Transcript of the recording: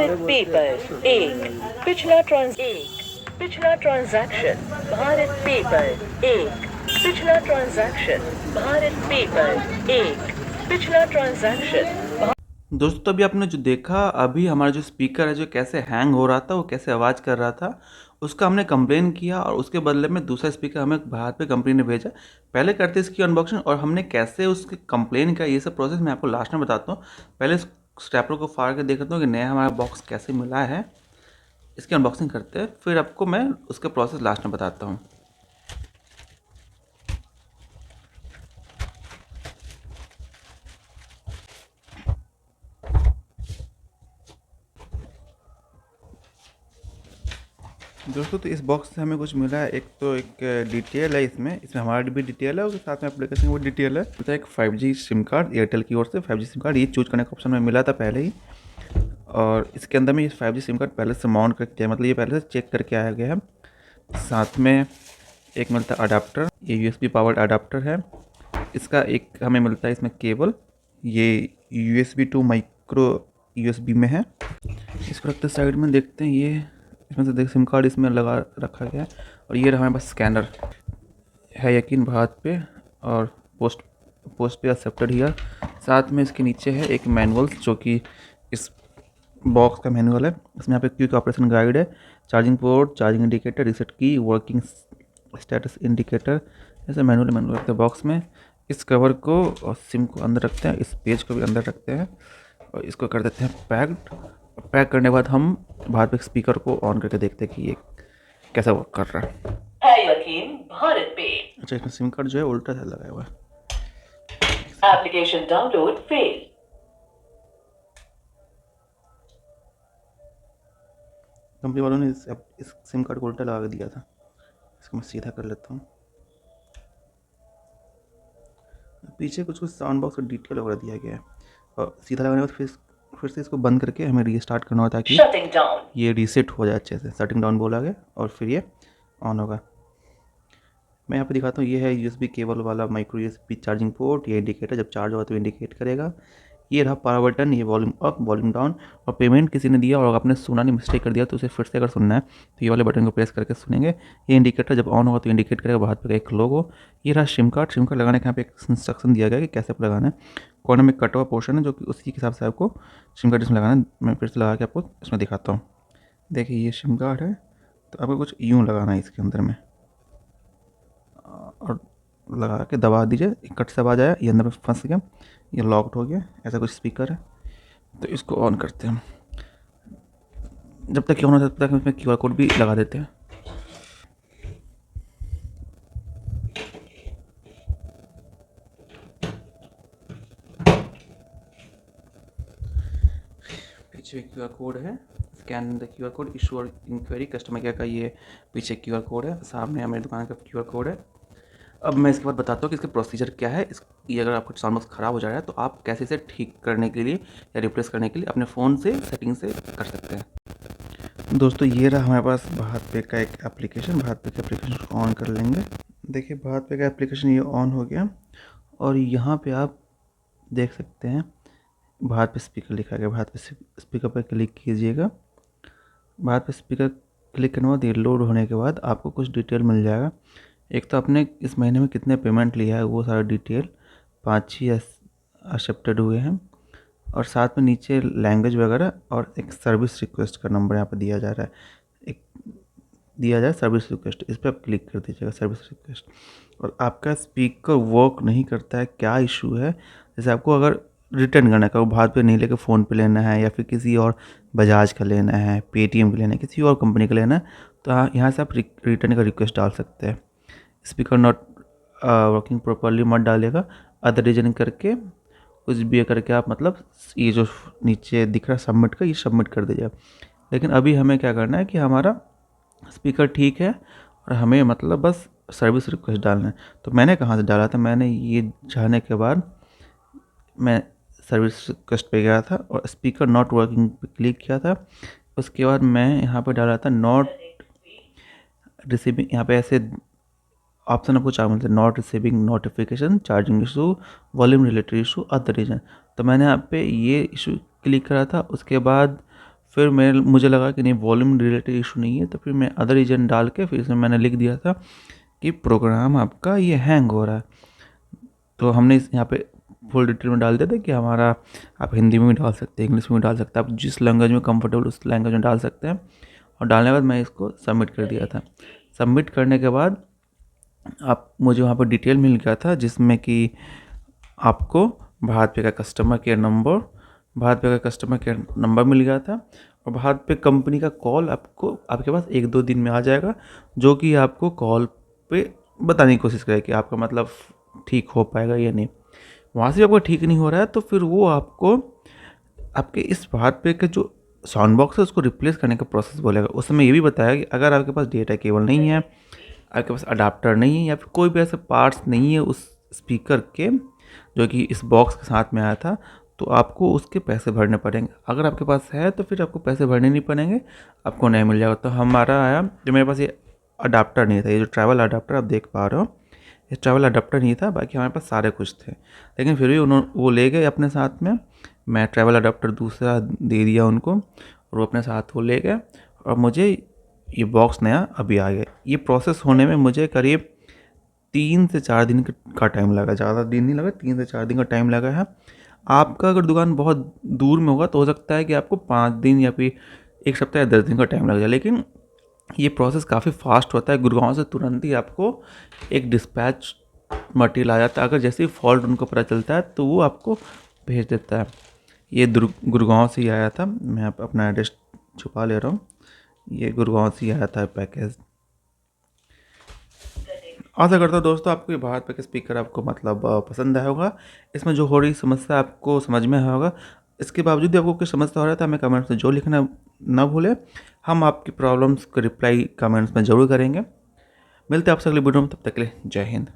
भारत पे पर एक पिछला ट्रांजैक्शन भारत पे पर एक पिछला ट्रांजैक्शन। दोस्तों तो अभी आपने जो देखा, अभी हमारा जो स्पीकर है जो कैसे हैंग हो रहा था, वो कैसे आवाज़ कर रहा था, उसका हमने कंप्लेन किया और उसके बदले में दूसरा स्पीकर हमें बाहर पे कंपनी ने भेजा। पहले करते इसकी अनबॉक्सिंग और हमने कैसे उसकी कंप्लेन किया, ये सब प्रोसेस मैं आपको लास्ट में बताता हूँ। पहले इस स्टेपलर को फाड़ के देखता हूँ कि नया हमारा बॉक्स कैसे मिला है। इसकी अनबॉक्सिंग करते हैं, फिर आपको मैं उसका प्रोसेस लास्ट में बताता हूँ। दोस्तों तो इस बॉक्स से हमें कुछ मिला है। एक डिटेल है, इसमें हमारी भी डिटेल है और साथ में एप्लीकेशन की वो डिटेल है। तो एक 5G सिम कार्ड, एयरटेल की ओर से 5G सिम कार्ड, ये चूज करने का ऑप्शन में मिला था पहले ही। और इसके अंदर में ये 5G सिम कार्ड पहले से माउंट करके है, मतलब ये पहले से चेक करके आया गया है। साथ में एक मिलता है अडाप्टर, ये USB पावर्ड अडाप्टर है। इसका एक हमें मिलता है इसमें केबल, ये USB टू माइक्रो USB में है। इसको रखते साइड में, देखते हैं ये इसमें से देख सिम कार्ड इसमें लगा रखा गया है। और ये रहा हमारे पास स्कैनर है, यकीन भारत पे और पोस्ट पे एक्सेप्टेड हियर। साथ में इसके नीचे है एक मैनुअल, जो कि इस बॉक्स का मैनुअल है। इसमें यहाँ पे क्विक ऑपरेशन गाइड है, charging port, charging indicator, reset की, वर्किंग स्टेटस इंडिकेटर, ऐसे मैनुअल रखते हैं बॉक्स में। इस कवर को और सिम को अंदर रखते हैं, इस पेज को भी अंदर रखते हैं और इसको कर देते हैं पैक्ड। पैक करने के बाद हम बाहर पे स्पीकर को ऑन करके देखते हैं कि ये कैसा वर्क कर रहा है। यकीन भारत पे। अच्छा, इसमें सिम कार्ड जो है उल्टा से लगाया हुआ है। Application download fail. कंपनी वालों ने इस सिम कार्ड को उल्टा लगा के दिया था। इसको मैं सीधा कर लेता हूँ। पीछे कुछ साउंड बॉक्स और डिटेल वगैरह दिया गया है। और सीधा लगाने के बाद फिर से इसको बंद करके हमें रीस्टार्ट करना होता है ताकि ये रीसेट हो जाए अच्छे से। शटिंग डाउन बोला गया और फिर ये ऑन होगा। मैं यहाँ पे दिखाता हूँ, ये है USB केबल वाला माइक्रो USB चार्जिंग पोर्ट। ये इंडिकेटर जब चार्ज होगा तो इंडिकेट करेगा। ये रहा पावर बटन, ये वॉल्यूम अप वॉल्यूम डाउन। और पेमेंट किसी ने दिया और आपने सुना नहीं, मिस्टेक कर दिया, तो उसे फिर से अगर सुनना है तो ये वाले बटन को प्रेस करके सुनेंगे। ये इंडिकेटर जब ऑन होगा तो इंडिकेट करेगा, बाहर पर एक लोगो। ये रहा सिम कार्ड लगाने का यहाँ पे एक इंस्ट्रक्शन दिया गया कि कैसे आपको लगाना है। कॉर्नर में कट हुआ पोर्शन है, जो कि उसी के हिसाब से आपको सिम कार्ड इसमें लगाना है। मैं फिर से लगा के आपको इसमें दिखाता हूँ। देखिए ये सिम कार्ड है, तो आपको कुछ यूँ लगाना है इसके अंदर में और लगा के दबा दीजिए। कट से आवाज़ आया, ये अंदर में फंस गया, ये लॉक्ड हो गया। ऐसा कुछ स्पीकर है। तो इसको ऑन करते हैं। जब तक ये ऑन होता है तब तक इसमें QR कोड भी लगा देते हैं। पीछे QR कोड है, scan the QR code, issue और इंक्वायरी, कस्टमर केयर का ये पीछे QR कोड है, सामने हमारी दुकान का QR कोड है। अब मैं इसके बाद बताता हूँ कि इसका प्रोसीजर क्या है। ये अगर आपका साउंड बॉक्स ख़राब हो जा रहा है तो आप कैसे इसे ठीक करने के लिए या रिप्लेस करने के लिए अपने फ़ोन से सेटिंग से कर सकते हैं। दोस्तों ये रहा हमारे पास भारत पे का एक एप्लीकेशन। भारत पे के एप्लीकेशन को ऑन कर लेंगे। देखिए भारत पे का एप्लीकेशन ये ऑन हो गया और यहाँ पे आप देख सकते हैं भारत पे स्पीकर लिखा गया। भारत पे स्पीकर पर क्लिक कीजिएगा। भारत पे स्पीकर क्लिक करने के बाद ये लोड होने के बाद आपको कुछ डिटेल मिल जाएगा। एक तो आपने इस महीने में कितने पेमेंट लिया है वो सारा डिटेल, 5 एक्सेप्टेड हुए हैं, और साथ में नीचे लैंग्वेज वगैरह और एक सर्विस रिक्वेस्ट का नंबर यहाँ पर दिया जा रहा है। एक दिया जाए सर्विस रिक्वेस्ट, इस पर आप क्लिक कर दीजिएगा सर्विस रिक्वेस्ट। और आपका स्पीकर वर्क नहीं करता है, क्या इशू है? जैसे आपको अगर रिटर्न करना है, वो भारत पे नहीं लेकर फ़ोन पे लेना है या फिर किसी और बजाज का लेना है, पेटीएम का लेना है, किसी और कंपनी का लेना है, तो यहाँ से आप रिटर्न का रिक्वेस्ट डाल सकते हैं। स्पीकर नॉट वर्किंग प्रॉपरली मत डालिएगा, अदर रीजन करके कुछ भी करके आप मतलब ये जो नीचे दिख रहा है सबमिट का, ये सबमिट कर दीजिएगा। लेकिन अभी हमें क्या करना है कि हमारा स्पीकर ठीक है और हमें मतलब बस सर्विस रिक्वेस्ट डालना है। तो मैंने कहाँ से डाला था, मैंने ये जाने के बाद मैं सर्विस रिक्वेस्ट पे गया था और स्पीकर नॉट वर्किंग पे क्लिक किया था। उसके बाद मैं यहाँ पे डाला था नॉट रिसीविंग, यहाँ पे ऐसे ऑप्शन आपको चार मिलते हैं, not receiving notification, charging issue, volume related issue, other reason. तो मैंने यहाँ पे ये इशू क्लिक करा था। उसके बाद फिर मुझे लगा कि नहीं वॉल्यूम रिलेटेड इशू नहीं है, तो फिर मैं अदर रीजन डाल के फिर इसमें मैंने लिख दिया था कि प्रोग्राम आपका ये हैंग हो रहा है। तो हमने यहाँ पे फुल डिटेल में डाल दिया था कि हमारा, आप हिंदी में भी डाल सकते हैं, इंग्लिश में भी डाल सकते हैं, आप जिस लैंग्वेज में कंफर्टेबल उस लैंग्वेज में डाल सकते हैं। और डालने के बाद मैं इसको सबमिट कर दिया था। सबमिट करने के बाद आप मुझे वहाँ पर डिटेल मिल गया था जिसमें कि आपको भारत पे का कस्टमर केयर नंबर मिल गया था, और भारत पे कंपनी का कॉल आपको आपके पास 1-2 दिन में आ जाएगा, जो कि आपको कॉल पे बताने की कोशिश करेगा कि आपका मतलब ठीक हो पाएगा या नहीं। वहाँ से भी आपका ठीक नहीं हो रहा है तो फिर वो आपको आपके इस भारत पे के जो साउंड बॉक्स है उसको रिप्लेस करने का प्रोसेस बोलेगा। उस समय ये भी बताया कि अगर आपके पास डेटा केबल नहीं है, आपके पास अडाप्टर नहीं है, या फिर कोई भी ऐसे पार्ट्स नहीं है उस स्पीकर के जो कि इस बॉक्स के साथ में आया था, तो आपको उसके पैसे भरने पड़ेंगे। अगर आपके पास है तो फिर आपको पैसे भरने नहीं पड़ेंगे, आपको नया मिल जाएगा। तो हमारा आया, जो मेरे पास ये अडाप्टर नहीं था, ये जो ट्रैवल अडाप्टर आप देख पा रहे हो, ये ट्रैवल अडाप्टर नहीं था, बाकी हमारे पास सारे कुछ थे, लेकिन फिर भी वो ले गए अपने साथ में। मैं ट्रैवल अडाप्टर दूसरा दे दिया उनको, और वो अपने साथ वो ले गए, और मुझे ये बॉक्स नया अभी आ गया। ये प्रोसेस होने में मुझे करीब 3 से 4 दिन का टाइम लगा, ज़्यादा दिन नहीं लगा, 3 से 4 दिन का टाइम लगा है। आपका अगर दुकान बहुत दूर में होगा तो हो सकता है कि आपको 5 दिन या फिर 1 सप्ताह या 10 दिन का टाइम लग जाए, लेकिन ये प्रोसेस काफ़ी फास्ट होता है। गुड़गांव से तुरंत ही आपको एक डिस्पैच मटेरियल आ जाता है, अगर जैसे ही फॉल्ट उनको पता चलता है तो वो आपको भेज देता है। ये गुड़गांव से ही आया था, मैं अपना एड्रेस छुपा ले रहा हूँ, ये गुड़गांव से ही आया था पैकेज। आशा करता हूँ दोस्तों आपको ये भारत पे का स्पीकर आपको मतलब पसंद आया होगा। इसमें जो हो रही समस्या आपको समझ में आया होगा। इसके बावजूद भी आपको कुछ समस्या हो रहा था, हमें कमेंट्स में जो लिखना ना भूलें, हम आपकी प्रॉब्लम्स का रिप्लाई कमेंट्स में ज़रूर करेंगे। मिलते हैं आपसे अगली वीडियो में, तब तक के लिए जय हिंद।